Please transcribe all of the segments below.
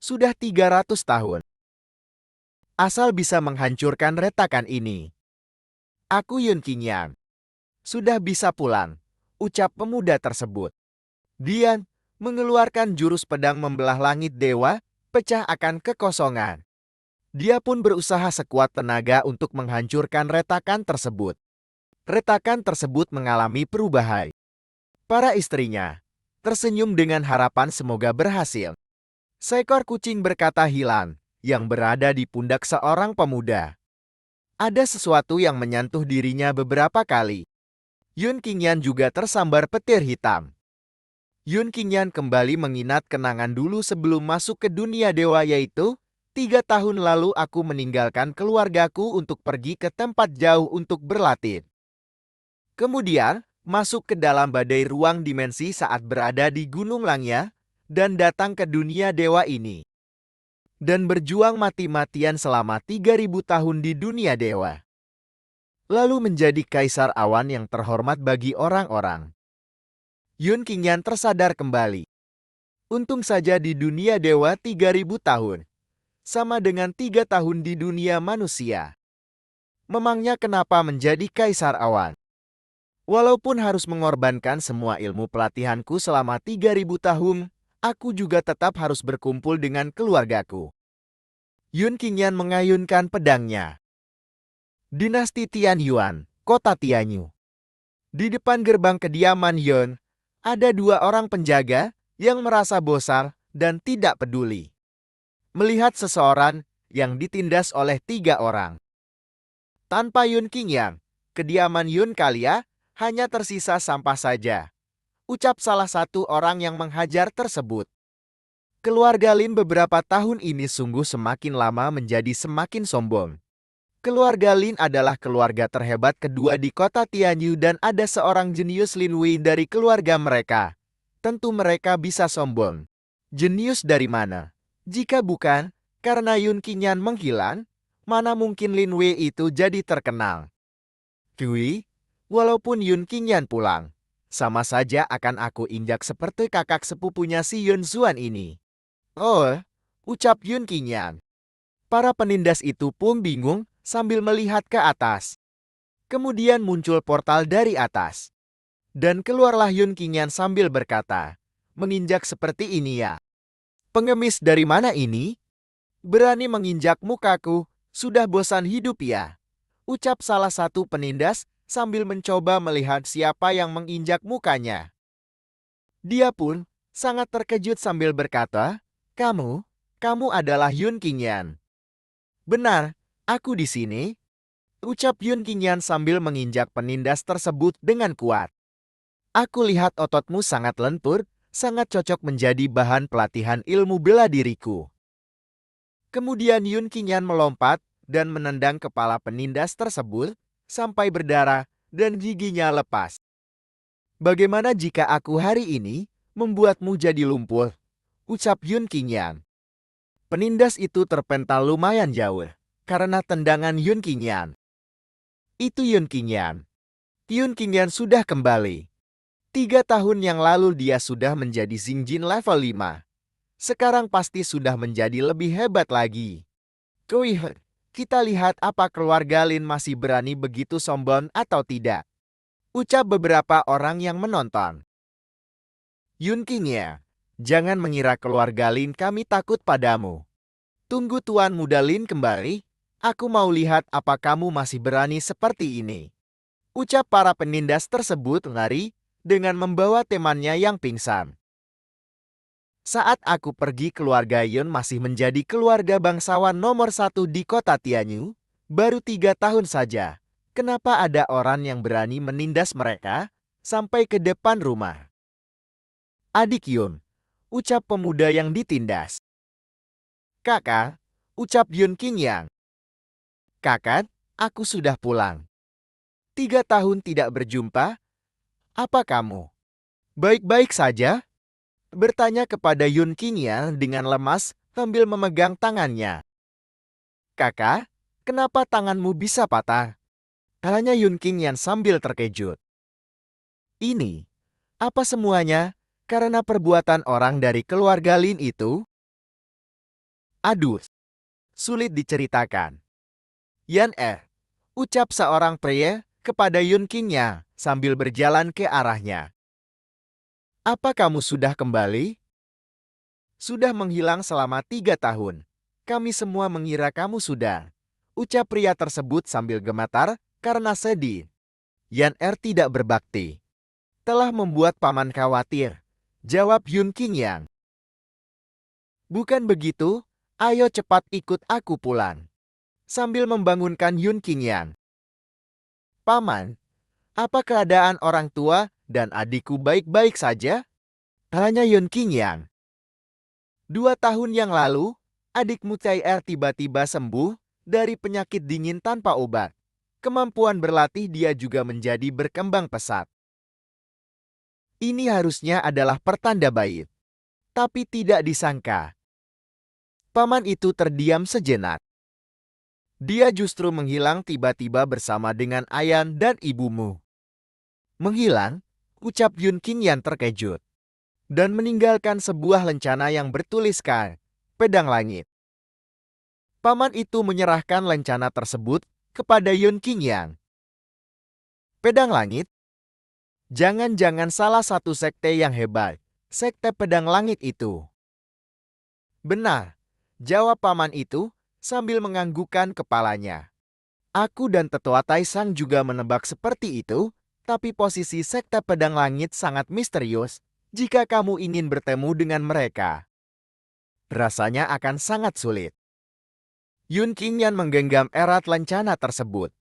Sudah 300 tahun. Asal bisa menghancurkan retakan ini. Aku Yun Qingyan. Sudah bisa pulang, ucap pemuda tersebut. Dia mengeluarkan jurus pedang membelah langit dewa, pecah akan kekosongan. Dia pun berusaha sekuat tenaga untuk menghancurkan retakan tersebut. Retakan tersebut mengalami perubahan. Para istrinya tersenyum dengan harapan semoga berhasil. Seekor kucing berkata hilang yang berada di pundak seorang pemuda. Ada sesuatu yang menyentuh dirinya beberapa kali. Yun Qingyan juga tersambar petir hitam. Yun Qingyan kembali mengingat kenangan dulu sebelum masuk ke dunia dewa, yaitu 3 tahun lalu aku meninggalkan keluargaku untuk pergi ke tempat jauh untuk berlatih. Kemudian, masuk ke dalam badai ruang dimensi saat berada di Gunung Langya, dan datang ke dunia dewa ini. Dan berjuang mati-matian selama 3.000 tahun di dunia dewa. Lalu menjadi kaisar awan yang terhormat bagi orang-orang. Yun Qingyan tersadar kembali. Untung saja di dunia dewa 3.000 tahun. Sama dengan 3 tahun di dunia manusia. Memangnya kenapa menjadi kaisar awan? Walaupun harus mengorbankan semua ilmu pelatihanku selama 3.000 tahun, aku juga tetap harus berkumpul dengan keluargaku. Yun Qingyan mengayunkan pedangnya. Dinasti Tianyuan, Kota Tianyu. Di depan gerbang kediaman Yun, ada 2 orang penjaga yang merasa bosan dan tidak peduli melihat seseorang yang ditindas oleh 3 orang. Tanpa Yun Qingyan, kediaman Yun Kalia hanya tersisa sampah saja, ucap salah satu orang yang menghajar tersebut. Keluarga Lin beberapa tahun ini sungguh semakin lama menjadi semakin sombong. Keluarga Lin adalah keluarga terhebat kedua di kota Tianyu dan ada seorang jenius Lin Wei dari keluarga mereka. Tentu mereka bisa sombong. Jenius dari mana? Jika bukan, karena Yun Qingyan menghilang, mana mungkin Lin Wei itu jadi terkenal. Kui, walaupun Yun Qingyan pulang, sama saja akan aku injak seperti kakak sepupunya si Yun Xuan ini. Oh, ucap Yun Qingyan. Para penindas itu pun bingung sambil melihat ke atas. Kemudian muncul portal dari atas. Dan keluarlah Yun Qingyan sambil berkata, menginjak seperti ini ya. Pengemis dari mana ini? Berani menginjak mukaku, sudah bosan hidup ya? Ucap salah satu penindas sambil mencoba melihat siapa yang menginjak mukanya. Dia pun sangat terkejut sambil berkata, kamu adalah Yun Qingyan. Benar, aku di sini, ucap Yun Qingyan sambil menginjak penindas tersebut dengan kuat. Aku lihat ototmu sangat lentur, sangat cocok menjadi bahan pelatihan ilmu bela diriku. Kemudian Yun Qingyan melompat dan menendang kepala penindas tersebut sampai berdarah dan giginya lepas. Bagaimana jika aku hari ini membuatmu jadi lumpuh? Ucap Yun Qingyan. Penindas itu terpental lumayan jauh karena tendangan Yun Qingyan. Itu Yun Qingyan. Yun Qingyan sudah kembali. 3 tahun yang lalu dia sudah menjadi Xingjin level 5. Sekarang pasti sudah menjadi lebih hebat lagi. Kui, kita lihat apa keluarga Lin masih berani begitu sombong atau tidak. Ucap beberapa orang yang menonton. Yun Qingyan, jangan mengira keluarga Lin kami takut padamu. Tunggu Tuan Muda Lin kembali, aku mau lihat apa kamu masih berani seperti ini. Ucap para penindas tersebut lari dengan membawa temannya yang pingsan. Saat aku pergi, keluarga Yun masih menjadi keluarga bangsawan nomor 1 di kota Tianyu, baru 3 tahun saja. Kenapa ada orang yang berani menindas mereka sampai ke depan rumah? Adik Yun, ucap pemuda yang ditindas. Kakak, ucap Yun Qingyan. Kakak, aku sudah pulang. 3 tahun tidak berjumpa. Apa kamu baik-baik saja? Bertanya kepada Yun Qingyan dengan lemas sambil memegang tangannya. Kakak, kenapa tanganmu bisa patah? Tanya Yun Qingyan sambil terkejut. Ini, apa semuanya karena perbuatan orang dari keluarga Lin itu? Aduh, sulit diceritakan. Yan ucap seorang pria kepada Yun Qingya sambil berjalan ke arahnya. Apa kamu sudah kembali? Sudah menghilang selama 3 tahun. Kami semua mengira kamu sudah. Ucap pria tersebut sambil gemetar karena sedih. Yan tidak berbakti. Telah membuat paman khawatir. Jawab Yun Qingyan. Bukan begitu, ayo cepat ikut aku pulang. Sambil membangunkan Yun Qingyan. Paman, apa keadaan orang tua dan adikku baik-baik saja? Tanya Yun Qingyan. 2 tahun yang lalu, adikmu Cai tiba-tiba sembuh dari penyakit dingin tanpa obat. Kemampuan berlatih dia juga menjadi berkembang pesat. Ini harusnya adalah pertanda baik. Tapi tidak disangka. Paman itu terdiam sejenak. Dia justru menghilang tiba-tiba bersama dengan Ayan dan ibumu. Menghilang? Ucap Yun Qingyan terkejut. Dan meninggalkan sebuah lencana yang bertuliskan Pedang Langit. Paman itu menyerahkan lencana tersebut kepada Yun Qingyan. Pedang Langit? Jangan-jangan salah satu sekte yang hebat. Sekte Pedang Langit itu. Benar, jawab paman itu sambil menganggukkan kepalanya. Aku dan Tetua Taisang juga menebak seperti itu, tapi posisi Sekte Pedang Langit sangat misterius jika kamu ingin bertemu dengan mereka. Rasanya akan sangat sulit. Yun Qingyan menggenggam erat lencana tersebut.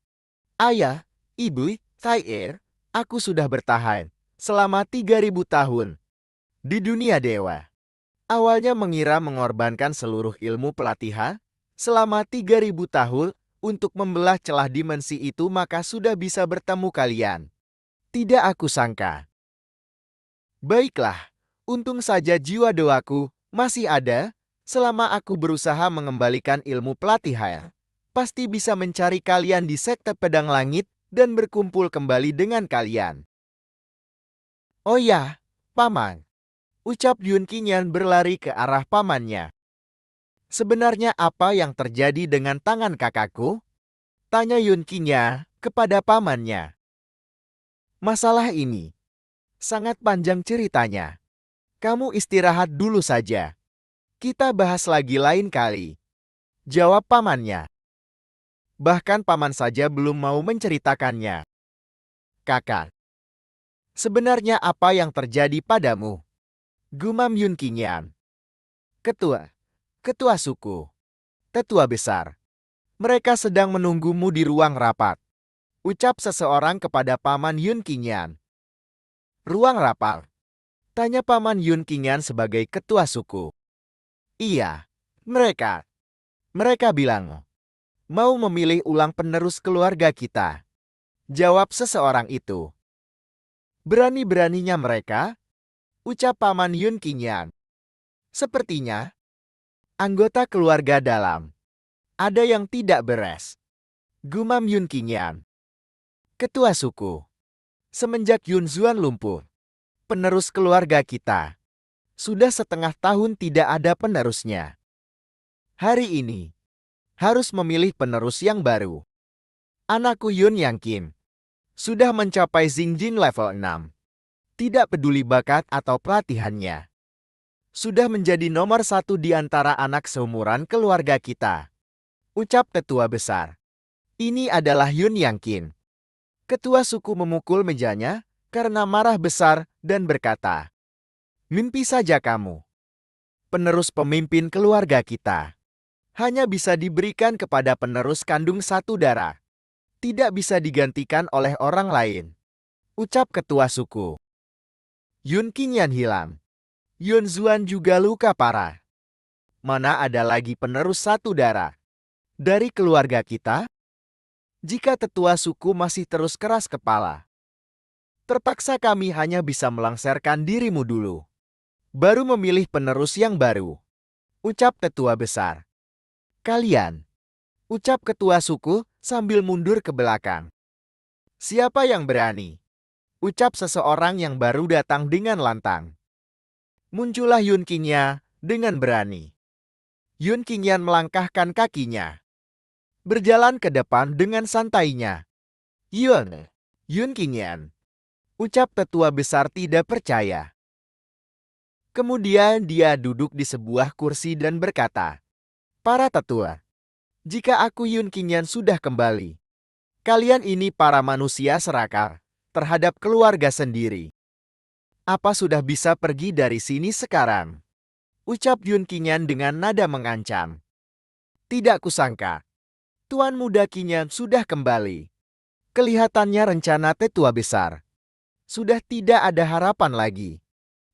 Ayah, ibu, Cai aku sudah bertahan selama 3.000 tahun di dunia dewa. Awalnya mengira mengorbankan seluruh ilmu pelatihan selama 3.000 tahun untuk membelah celah dimensi itu maka sudah bisa bertemu kalian. Tidak aku sangka. Baiklah, untung saja jiwa doaku masih ada selama aku berusaha mengembalikan ilmu pelatihan. Pasti bisa mencari kalian di Sekte Pedang Langit dan berkumpul kembali dengan kalian. Oh ya, Paman. Ucap Yun Qingyan berlari ke arah pamannya. Sebenarnya apa yang terjadi dengan tangan kakakku? Tanya Yun Qingyan kepada pamannya. Masalah ini sangat panjang ceritanya. Kamu istirahat dulu saja. Kita bahas lagi lain kali. Jawab pamannya. Bahkan paman saja belum mau menceritakannya. Kakak, sebenarnya apa yang terjadi padamu? Gumam Yun Qingyan. Ketua suku, tetua besar. Mereka sedang menunggumu di ruang rapat. Ucap seseorang kepada paman Yun Qingyan. Ruang rapat? Tanya paman Yun Qingyan sebagai ketua suku. Iya, mereka. Mereka bilang, mau memilih ulang penerus keluarga kita. Jawab seseorang itu. Berani-beraninya mereka? Ucap paman Yun Qingyan. Sepertinya, anggota keluarga dalam. Ada yang tidak beres. Gumam Yun Qingyan. Ketua suku. Semenjak Yun Zuan lumpuh, penerus keluarga kita. Sudah setengah tahun tidak ada penerusnya. Hari ini, harus memilih penerus yang baru. Anakku Yun Yang Kim. Sudah mencapai Xingjin level 6. Tidak peduli bakat atau pelatihannya. Sudah menjadi nomor 1 di antara anak seumuran keluarga kita. Ucap tetua besar. Ini adalah Yun Yang Kim. Ketua suku memukul mejanya karena marah besar dan berkata, mimpi saja kamu. Penerus pemimpin keluarga kita. Hanya bisa diberikan kepada penerus kandung satu darah. Tidak bisa digantikan oleh orang lain. Ucap ketua suku. Yun Qingyan hilang. Yun Zuan juga luka parah. Mana ada lagi penerus satu darah dari keluarga kita? Jika tetua suku masih terus keras kepala, terpaksa kami hanya bisa melengsarkan dirimu dulu. Baru memilih penerus yang baru. Ucap tetua besar. Kalian. Ucap ketua suku sambil mundur ke belakang. Siapa yang berani? Ucap seseorang yang baru datang dengan lantang. Muncullah Yun Qingyan dengan berani. Yun Qingyan melangkahkan kakinya, berjalan ke depan dengan santainya. Yun Qingyan, ucap tetua besar tidak percaya. Kemudian dia duduk di sebuah kursi dan berkata, "Para tetua, jika aku Yun Qingyan sudah kembali, kalian ini para manusia serakah terhadap keluarga sendiri. Apa sudah bisa pergi dari sini sekarang?" Ucap Yun Qingyan dengan nada mengancam. "Tidak kusangka, Tuan Muda Qingyan sudah kembali. Kelihatannya rencana tetua besar sudah tidak ada harapan lagi.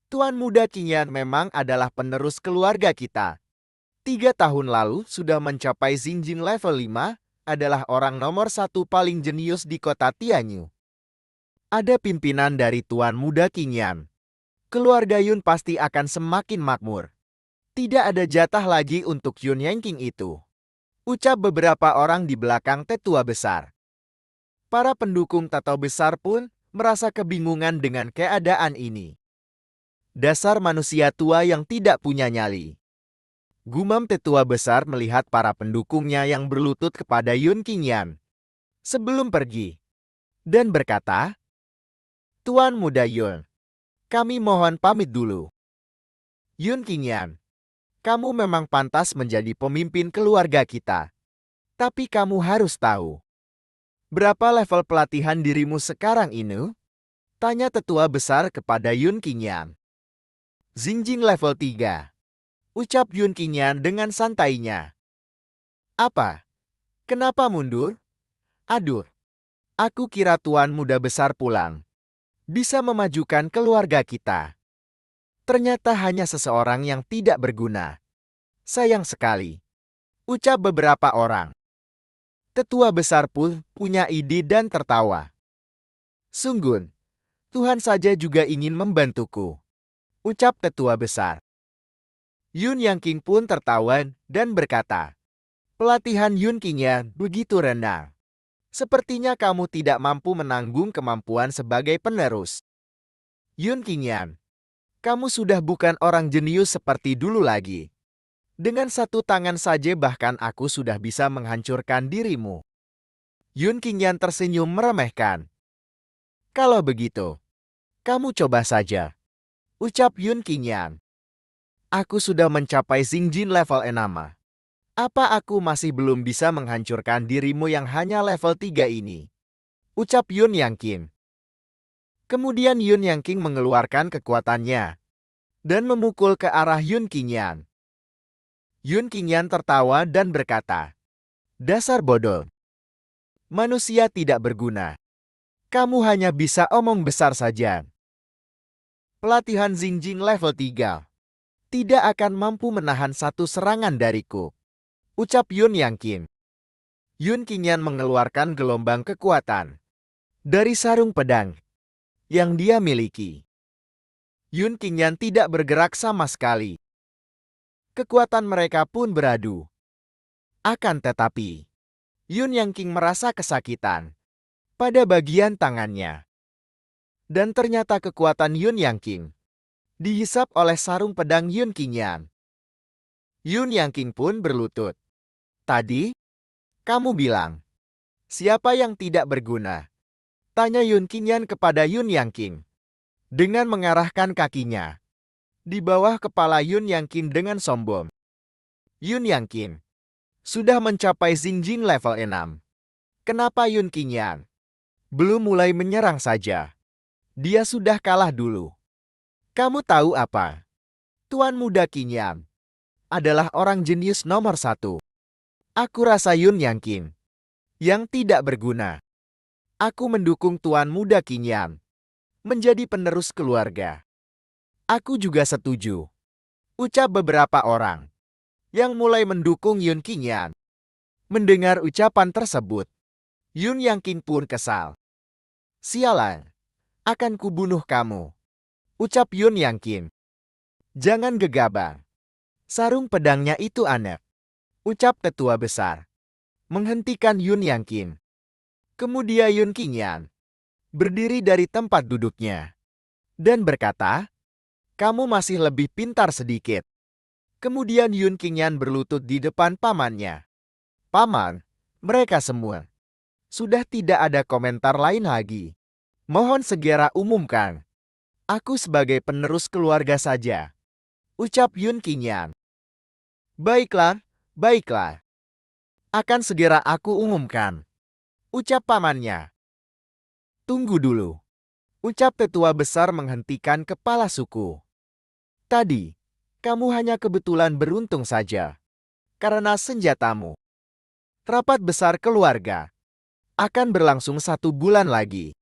Tuan Muda Qingyan memang adalah penerus keluarga kita. 3 tahun lalu sudah mencapai Xinjin level 5, adalah orang nomor 1 paling jenius di kota Tianyu. Ada pimpinan dari Tuan Muda Qingyan. Keluarga Yun pasti akan semakin makmur. Tidak ada jatah lagi untuk Yun Yanqing itu." Ucap beberapa orang di belakang tetua besar. Para pendukung tato besar pun merasa kebingungan dengan keadaan ini. "Dasar manusia tua yang tidak punya nyali," gumam tetua besar melihat para pendukungnya yang berlutut kepada Yun Qingyan sebelum pergi, dan berkata, "Tuan Muda Yun, kami mohon pamit dulu. Yun Qingyan, kamu memang pantas menjadi pemimpin keluarga kita. Tapi kamu harus tahu, berapa level pelatihan dirimu sekarang ini?" Tanya tetua besar kepada Yun Qingyan. "Xinjing level 3. Ucap Yun Qingyan dengan santainya. "Apa? Kenapa mundur? Aduh, aku kira Tuan Muda besar pulang bisa memajukan keluarga kita. Ternyata hanya seseorang yang tidak berguna. Sayang sekali." Ucap beberapa orang. Tetua besar pun punya ide dan tertawa. "Sungguh, Tuhan saja juga ingin membantuku," ucap tetua besar. Yun Yanqing pun tertawa dan berkata, "Pelatihan Yun Qingyan begitu rendah. Sepertinya kamu tidak mampu menanggung kemampuan sebagai penerus. Yun Qingyan, kamu sudah bukan orang jenius seperti dulu lagi. Dengan satu tangan saja bahkan aku sudah bisa menghancurkan dirimu." Yun Qingyan tersenyum meremehkan. "Kalau begitu, kamu coba saja," ucap Yun Qingyan. "Aku sudah mencapai Xinjin level 6. Apa aku masih belum bisa menghancurkan dirimu yang hanya level 3 ini?" Ucap Yun Yanqing. Kemudian Yun Yanqing mengeluarkan kekuatannya dan memukul ke arah Yun Qingyan. Yun Qingyan tertawa dan berkata, "Dasar bodoh. Manusia tidak berguna. Kamu hanya bisa omong besar saja. Pelatihan Xinjing level 3 tidak akan mampu menahan satu serangan dariku," ucap Yun Yanqing. Yun Qingyan mengeluarkan gelombang kekuatan dari sarung pedang yang dia miliki. Yun Qingyan tidak bergerak sama sekali. Kekuatan mereka pun beradu. Akan tetapi, Yun Yanqing merasa kesakitan pada bagian tangannya. Dan ternyata kekuatan Yun Yanqing dihisap oleh sarung pedang Yun Qingyan. Yun Yanqing pun berlutut. "Tadi, kamu bilang, siapa yang tidak berguna?" Tanya Yun Qingyan kepada Yun Yanqing dengan mengarahkan kakinya di bawah kepala Yun Yanqing dengan sombong. "Yun Yanqing sudah mencapai Xinjin level 6. Kenapa Yun Qingyan belum mulai menyerang saja? Dia sudah kalah dulu. Kamu tahu apa? Tuan Muda Qingyan adalah orang jenius nomor 1. Aku rasa Yun Yanqing yang tidak berguna. Aku mendukung Tuan Muda Qingyan menjadi penerus keluarga." "Aku juga setuju," ucap beberapa orang yang mulai mendukung Yun Qingyan. Mendengar ucapan tersebut, Yun Yanqing pun kesal. "Sialan, akan kubunuh kamu," ucap Yun Yanqing. "Jangan gegabah. Sarung pedangnya itu aneh," ucap tetua besar, menghentikan Yun Yanqing. Kemudian Yun Qingyan berdiri dari tempat duduknya dan berkata, "Kamu masih lebih pintar sedikit. Kemudian Yun Qingyan berlutut di depan pamannya. Paman, mereka semua. Sudah tidak ada komentar lain lagi. Mohon segera umumkan. Aku sebagai penerus keluarga saja. Ucap Yun Qingyan. Baiklah, baiklah. Akan segera aku umumkan. Ucap pamannya. Tunggu dulu. Ucap tetua besar menghentikan kepala suku. Tadi, kamu hanya kebetulan beruntung saja. Karena senjatamu. Rapat besar keluarga akan berlangsung 1 bulan lagi.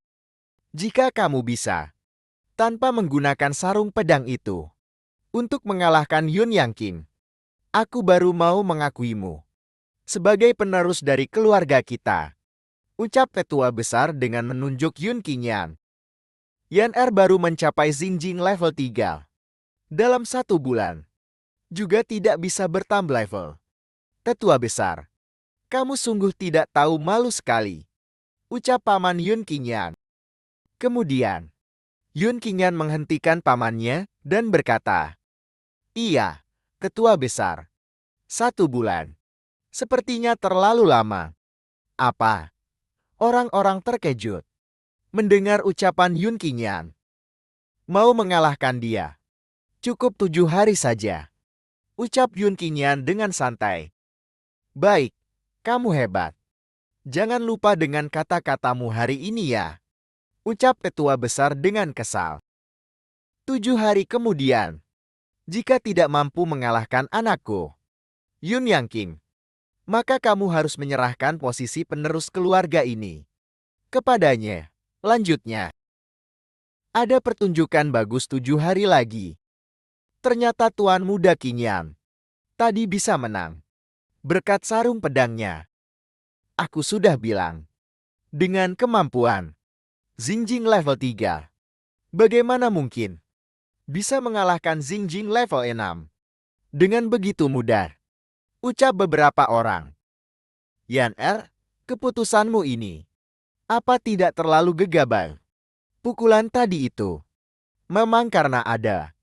Jika kamu bisa, tanpa menggunakan sarung pedang itu, untuk mengalahkan Yun Yangqing, aku baru mau mengakuimu sebagai penerus dari keluarga kita. Ucap tetua besar dengan menunjuk Yun Qingyan. Yan Er baru mencapai Xingjing level 3. Dalam 1 bulan, juga tidak bisa bertambah level. Tetua besar, kamu sungguh tidak tahu malu sekali. Ucap paman Yun Qingyan. Kemudian, Yun Qingyan menghentikan pamannya dan berkata, "Iya, tetua besar. 1 bulan. Sepertinya terlalu lama." Apa? Orang-orang terkejut mendengar ucapan Yun Qingyan. Mau mengalahkan dia. Cukup 7 hari saja. Ucap Yun Qingyan dengan santai. Baik, kamu hebat. Jangan lupa dengan kata-katamu hari ini ya. Ucap tetua besar dengan kesal. 7 hari kemudian, jika tidak mampu mengalahkan anakku, Yun Yangqing, maka kamu harus menyerahkan posisi penerus keluarga ini kepadanya. Lanjutnya, ada pertunjukan bagus 7 hari lagi. Ternyata Tuan Muda Qingyan tadi bisa menang berkat sarung pedangnya. Aku sudah bilang, dengan kemampuan Xingjing level 3, bagaimana mungkin bisa mengalahkan Xingjing level 6 dengan begitu mudah? Ucap beberapa orang. Yan Er, keputusanmu ini apa tidak terlalu gegabah? Pukulan tadi itu memang karena ada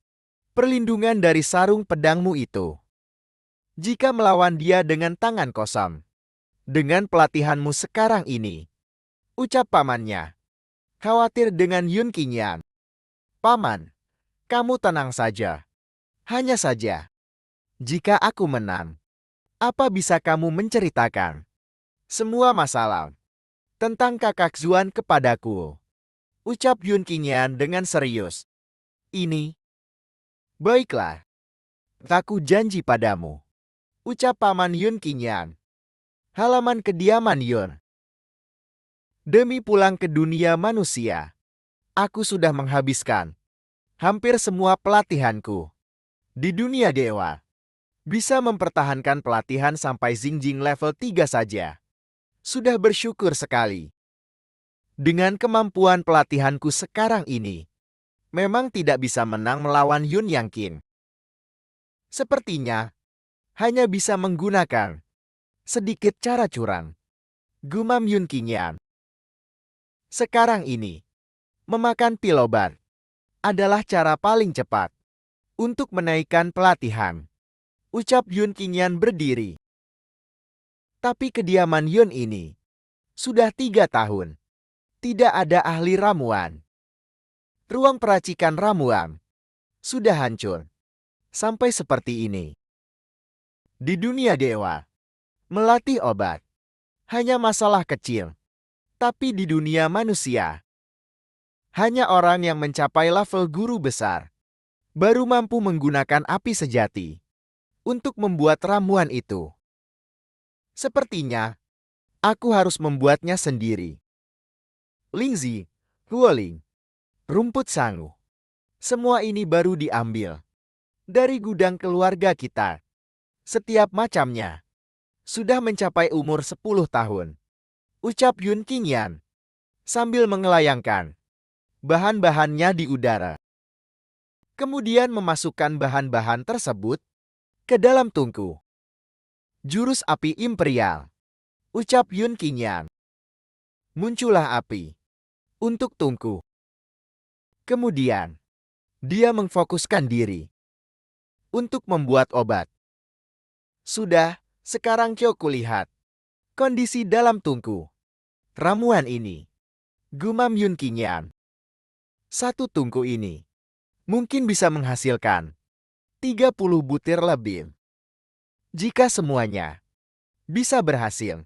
perlindungan dari sarung pedangmu itu. Jika melawan dia dengan tangan kosong, dengan pelatihanmu sekarang ini, ucap pamannya, khawatir dengan Yun Qingyan. Paman, kamu tenang saja. Hanya saja, jika aku menang, apa bisa kamu menceritakan semua masalah tentang kakak Zuan kepadaku? Ucap Yun Qingyan dengan serius. Ini, baiklah. Aku janji padamu. Ucap paman Yun Qingyan. Halaman kediaman Yun. Demi pulang ke dunia manusia, aku sudah menghabiskan hampir semua pelatihanku di dunia dewa. Bisa mempertahankan pelatihan sampai Xingjing level 3 saja. Sudah bersyukur sekali. Dengan kemampuan pelatihanku sekarang ini, memang tidak bisa menang melawan Yun Yangqing. Sepertinya, hanya bisa menggunakan sedikit cara curang. Gumam Yun Qingyan. Sekarang ini, memakan pil obat adalah cara paling cepat untuk menaikkan pelatihan. Ucap Yun Qingyan berdiri. Tapi kediaman Yun ini sudah 3 tahun. Tidak ada ahli ramuan. Ruang peracikan ramuan sudah hancur. Sampai seperti ini. Di dunia dewa, melatih obat hanya masalah kecil. Tapi di dunia manusia, hanya orang yang mencapai level guru besar baru mampu menggunakan api sejati untuk membuat ramuan itu. Sepertinya, aku harus membuatnya sendiri. Lingzi, Huoling, rumput sangu. Semua ini baru diambil dari gudang keluarga kita. Setiap macamnya sudah mencapai umur 10 tahun. Ucap Yun Qingyan sambil mengelayangkan bahan-bahannya di udara. Kemudian memasukkan bahan-bahan tersebut ke dalam tungku. Jurus api imperial. Ucap Yun Qingyan. Muncullah api untuk tungku. Kemudian, dia memfokuskan diri untuk membuat obat. Sudah, sekarang Kyoku lihat kondisi dalam tungku ramuan ini. Gumam Yun Qingyan. Satu tungku ini mungkin bisa menghasilkan 30 butir lebih. Jika semuanya bisa berhasil.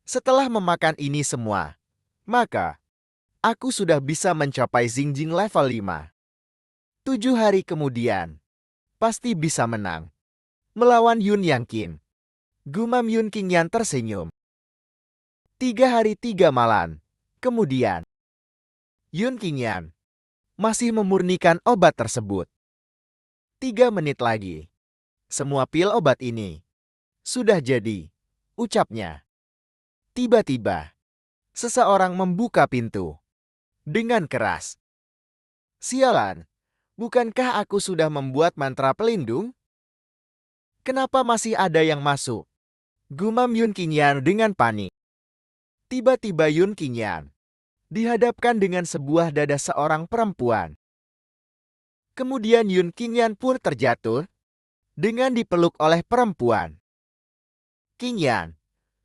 Setelah memakan ini semua, maka aku sudah bisa mencapai Xingjing level 5. 7 hari kemudian, pasti bisa menang melawan Yun Yang Qin. Gumam Yun Qingyan tersenyum. 3 hari 3 malam kemudian, Yun Qingyan masih memurnikan obat tersebut. 3 menit lagi, semua pil obat ini sudah jadi, ucapnya. Tiba-tiba, seseorang membuka pintu dengan keras. Sialan, bukankah aku sudah membuat mantra pelindung? Kenapa masih ada yang masuk? Gumam Yun Qingyan dengan panik. Tiba-tiba Yun Qingyan dihadapkan dengan sebuah dada seorang perempuan. Kemudian Yun Qingyan pun terjatuh dengan dipeluk oleh perempuan. Qingyan,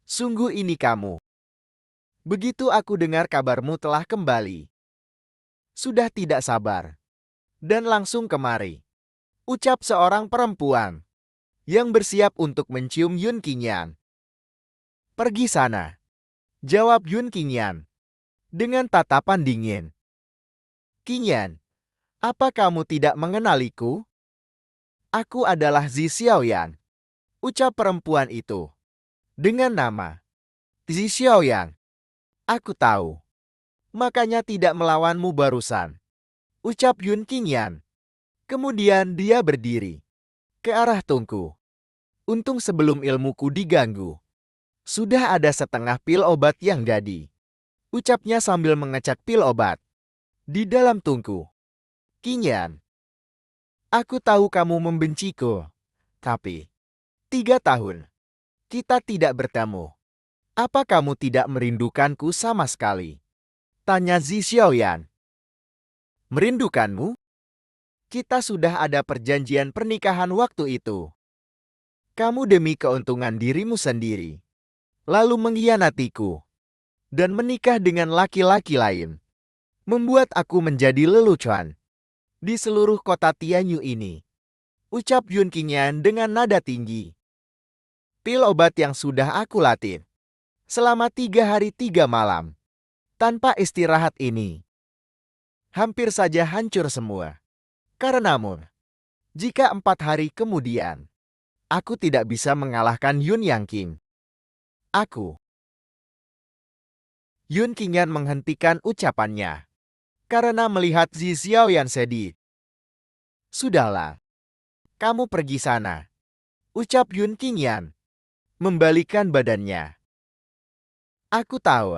sungguh ini kamu. Begitu aku dengar kabarmu telah kembali, sudah tidak sabar dan langsung kemari, ucap seorang perempuan yang bersiap untuk mencium Yun Qingyan. Pergi sana, jawab Yun Qingyan dengan tatapan dingin. Qingyan, apa kamu tidak mengenaliku? Aku adalah Zi Xiaoyan, ucap perempuan itu. Dengan nama Zi Xiaoyan, aku tahu. Makanya tidak melawanmu barusan, ucap Yun Qingyan. Kemudian dia berdiri ke arah tungku. Untung sebelum ilmuku diganggu, sudah ada setengah pil obat yang jadi, ucapnya sambil mengecek pil obat di dalam tungku. Qingyan, aku tahu kamu membenciku, tapi 3 tahun kita tidak bertemu. Apa kamu tidak merindukanku sama sekali? Tanya Zi Xiaoyan. Merindukanmu? Kita sudah ada perjanjian pernikahan waktu itu. Kamu demi keuntungan dirimu sendiri, lalu mengkhianatiku, dan menikah dengan laki-laki lain. Membuat aku menjadi lelucon di seluruh kota Tianyu ini, ucap Yun Qingyan dengan nada tinggi. Pil obat yang sudah aku latih selama 3 hari 3 malam, tanpa istirahat ini, hampir saja hancur semua. Karenamu, jika 4 hari kemudian, aku tidak bisa mengalahkan Yun Yang Qin. Yun Qingyan menghentikan ucapannya karena melihat Zi Xiaoyan sedih. Sudahlah, kamu pergi sana, ucap Yun Qingyan, membalikan badannya. Aku tahu,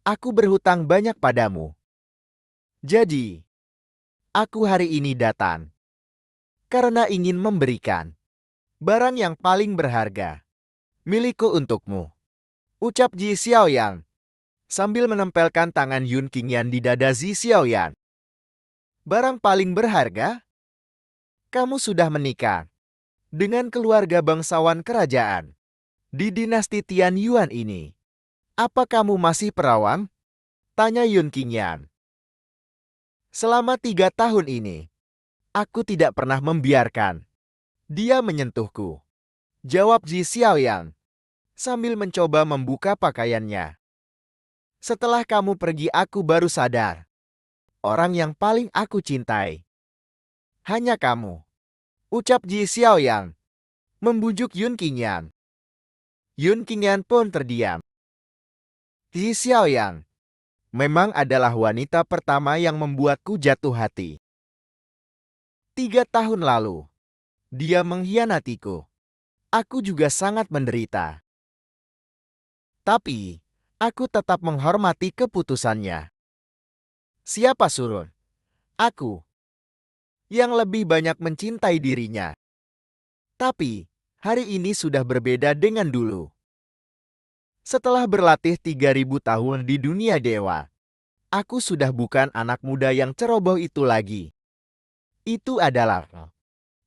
aku berhutang banyak padamu. Jadi, aku hari ini datang karena ingin memberikan barang yang paling berharga milikku untukmu, ucap Zi Xiaoyan sambil menempelkan tangan Yun Qingyan di dada Zi Xiaoyan. Barang paling berharga? Kamu sudah menikah dengan keluarga bangsawan kerajaan di dinasti Tian Yuan ini. Apa kamu masih perawan? Tanya Yun Qingyan. Selama 3 tahun ini, aku tidak pernah membiarkan dia menyentuhku, jawab Zi Xiaoyan sambil mencoba membuka pakaiannya. Setelah kamu pergi aku baru sadar, orang yang paling aku cintai hanya kamu, ucap Zi Xiaoyan membujuk Yun Qingyan. Yun Qingyan pun terdiam. Zi Xiaoyan memang adalah wanita pertama yang membuatku jatuh hati. 3 tahun lalu, dia mengkhianatiku. Aku juga sangat menderita. Tapi, aku tetap menghormati keputusannya. Siapa suruh aku yang lebih banyak mencintai dirinya? Tapi, hari ini sudah berbeda dengan dulu. Setelah berlatih 3000 tahun di dunia dewa, aku sudah bukan anak muda yang ceroboh itu lagi. Itu adalah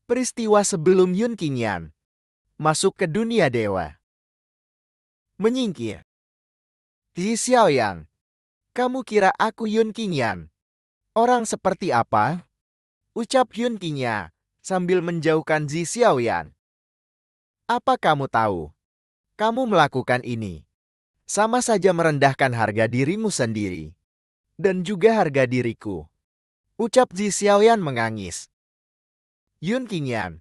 Peristiwa sebelum Yun Qingyan masuk ke dunia dewa. Menyingkir. Ji Xiaoyan, kamu kira aku Yun Qingyan? Orang seperti apa? Ucap Yun Qingyan sambil menjauhkan Ji Xiaoyan. Apa kamu tahu? Kamu melakukan ini sama saja merendahkan harga dirimu sendiri. Dan juga harga diriku. Ucap Ji Xiaoyan mengangis. Yun Qingyan,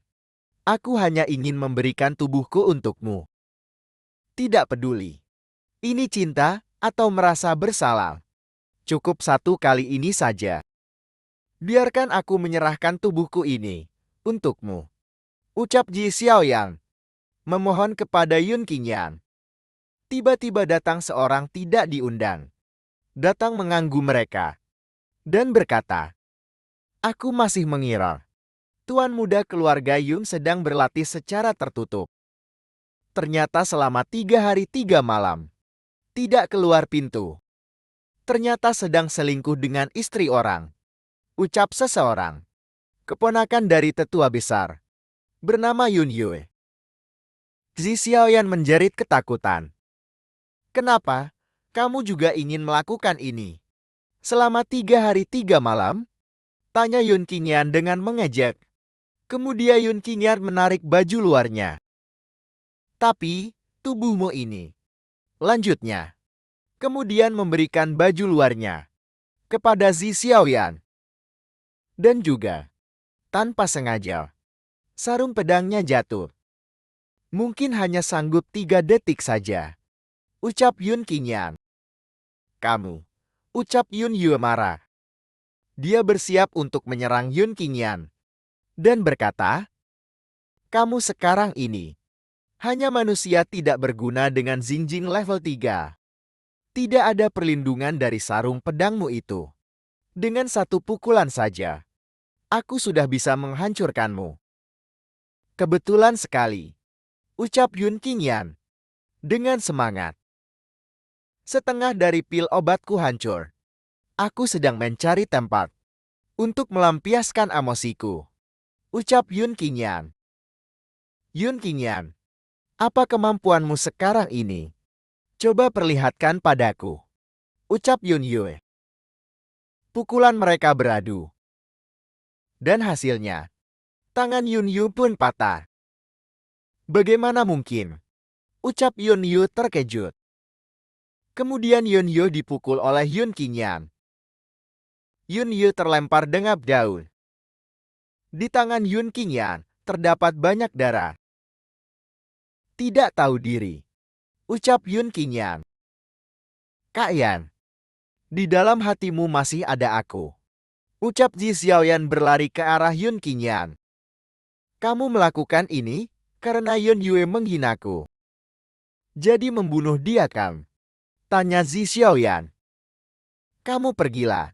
aku hanya ingin memberikan tubuhku untukmu. Tidak peduli. Ini cinta atau merasa bersalah. Cukup satu kali ini saja. Biarkan aku menyerahkan tubuhku ini untukmu. Ucap Ji Xiaoyan memohon kepada Yun Qingyan. Tiba-tiba datang seorang tidak diundang. Datang mengganggu mereka. Dan berkata, aku masih mengira tuan muda keluarga Yun sedang berlatih secara tertutup. Ternyata selama 3 hari 3 malam. Tidak keluar pintu. Ternyata sedang selingkuh dengan istri orang. Ucap seseorang. Keponakan dari tetua besar. Bernama Yun Yue. Ji Xiaoyan menjerit ketakutan. Kenapa? Kamu juga ingin melakukan ini? Selama 3 hari 3 malam? Tanya Yun Qingyan dengan mengejek. Kemudian Yun Qingyan menarik baju luarnya. Tapi, tubuhmu ini. Lanjutnya. Kemudian memberikan baju luarnya kepada Ji Xiaoyan. Dan juga, tanpa sengaja, sarung pedangnya jatuh. Mungkin hanya sanggup 3 detik saja. Ucap Yun Qingyan. Kamu. Ucap Yun Yue marah. Dia bersiap untuk menyerang Yun Qingyan. Dan berkata, kamu sekarang ini hanya manusia tidak berguna dengan Xinjing level 3. Tidak ada perlindungan dari sarung pedangmu itu. Dengan satu pukulan saja, aku sudah bisa menghancurkanmu. Kebetulan sekali. Ucap Yun Qingyan dengan semangat. Setengah dari pil obatku hancur. Aku sedang mencari tempat untuk melampiaskan emosiku. Ucap Yun Qingyan. Yun Qingyan, apa kemampuanmu sekarang ini? Coba perlihatkan padaku. Ucap Yun Yue. Pukulan mereka beradu. Dan hasilnya, tangan Yun Yue pun patah. Bagaimana mungkin? Ucap Yun Yue terkejut. Kemudian Yun Yue dipukul oleh Yun Qingyan. Yun Yue terlempar dengar daun. Di tangan Yun Qingyan terdapat banyak darah. Tidak tahu diri. Ucap Yun Qingyan. Kak Yan, di dalam hatimu masih ada aku. Ucap Ji Xiaoyan berlari ke arah Yun Qingyan. Kamu melakukan ini karena Yun Yue menghinaku. Jadi membunuh dia kan? Tanya Ji Xiaoyan. Kamu pergilah.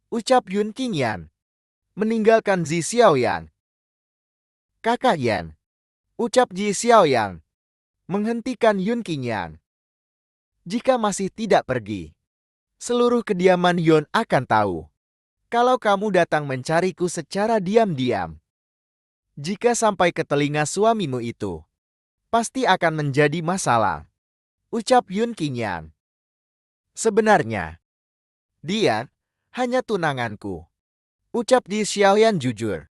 Ucap Yun Qingyan. Meninggalkan Ji Xiaoyan. Kakak Yan. Ucap Ji Xiaoyan. Menghentikan Yun Qingyan. Jika masih tidak pergi, seluruh kediaman Yun akan tahu kalau kamu datang mencariku secara diam-diam. Jika sampai ke telinga suamimu itu, pasti akan menjadi masalah. Ucap Yun Qingyan. Sebenarnya, dia hanya tunanganku. Ucap Ji Xiaoyan jujur.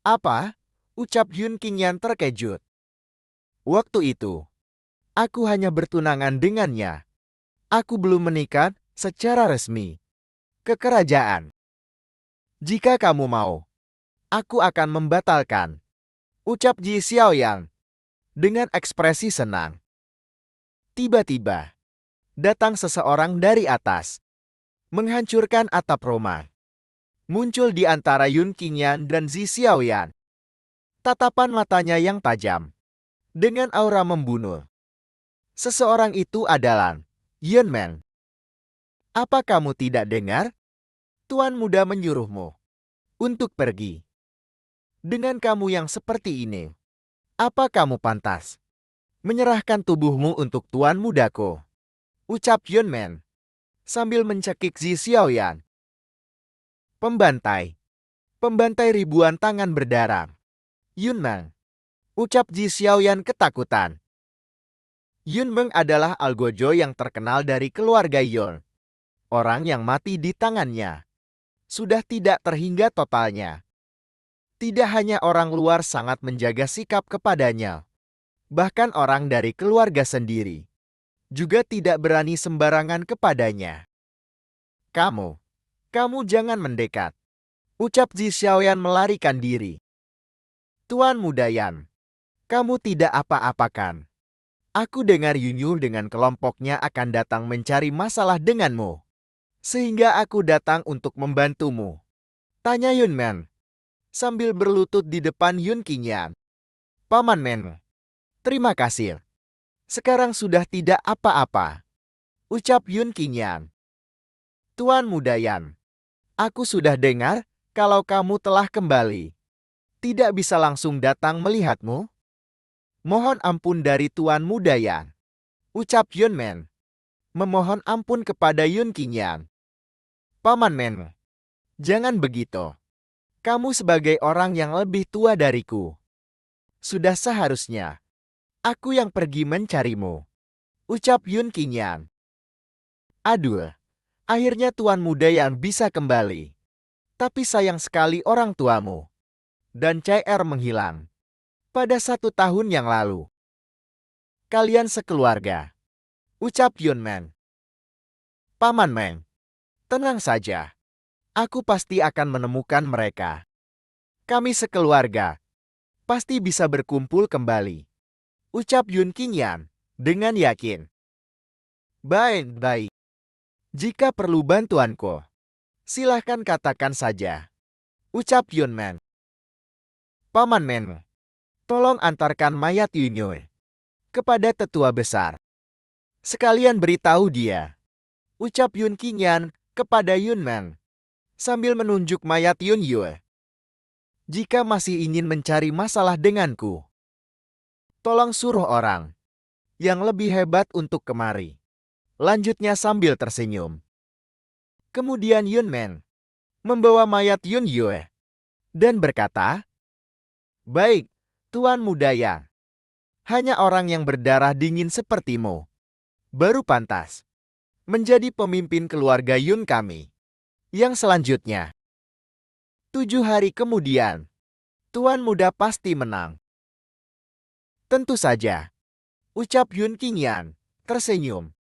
Apa? Ucap Yun Qingyan terkejut. Waktu itu, aku hanya bertunangan dengannya. Aku belum menikah secara resmi ke kerajaan. Jika kamu mau, aku akan membatalkan. Ucap Ji Xiaoyan dengan ekspresi senang. Tiba-tiba, datang seseorang dari atas, menghancurkan atap rumah. Muncul di antara Yun Qingyan dan Ji Xiaoyan. Tatapan matanya yang tajam, dengan aura membunuh. Seseorang itu adalah Yun Men. Apa kamu tidak dengar? Tuan muda menyuruhmu untuk pergi. Dengan kamu yang seperti ini, apa kamu pantas menyerahkan tubuhmu untuk tuan mudaku? Ucap Yun Men sambil mencekik Ji Xiaoyan. Pembantai. Pembantai ribuan tangan berdarah. Yun Meng, ucap Ji Xiaoyan ketakutan. Yun Meng adalah algojo yang terkenal dari keluarga Yon. Orang yang mati di tangannya sudah tidak terhingga totalnya. Tidak hanya orang luar sangat menjaga sikap kepadanya, bahkan orang dari keluarga sendiri juga tidak berani sembarangan kepadanya. Kamu jangan mendekat, ucap Ji Xiaoyan melarikan diri. Tuan Muda Yan, kamu tidak apa-apakan. Aku dengar Yunyu dengan kelompoknya akan datang mencari masalah denganmu. Sehingga aku datang untuk membantumu. Tanya Yun Men, sambil berlutut di depan Yun Qingyan. Paman Men, terima kasih. Sekarang sudah tidak apa-apa, ucap Yun Qingyan. Tuan Muda Yan, aku sudah dengar kalau kamu telah kembali. Tidak bisa langsung datang melihatmu? Mohon ampun dari Tuan Muda Yan, ucap Yun Men. Memohon ampun kepada Yun Qingyan. Paman Men, jangan begitu. Kamu sebagai orang yang lebih tua dariku. Sudah seharusnya aku yang pergi mencarimu, ucap Yun Qingyan. Aduh, akhirnya Tuan Muda yang bisa kembali. Tapi sayang sekali orang tuamu dan CR menghilang pada 1 tahun yang lalu. Kalian sekeluarga, ucap Yun Men. Paman Men, tenang saja. Aku pasti akan menemukan mereka. Kami sekeluarga pasti bisa berkumpul kembali, ucap Yun Qingyan dengan yakin. Baik. Jika perlu bantuanku, silahkan katakan saja, ucap Yun Men. Paman Men, tolong antarkan mayat Yunyu kepada tetua besar. Sekalian beritahu dia, ucap Yun Qingyan kepada Yun Men sambil menunjuk mayat Yunyu. Jika masih ingin mencari masalah denganku, tolong suruh orang yang lebih hebat untuk kemari. Lanjutnya sambil tersenyum. Kemudian Yun Men membawa mayat Yun Yue dan berkata, baik, Tuan Muda Yang, hanya orang yang berdarah dingin sepertimu baru pantas menjadi pemimpin keluarga Yun kami. Yang selanjutnya, 7 hari kemudian, Tuan Muda pasti menang. Tentu saja, ucap Yun Qingyan tersenyum.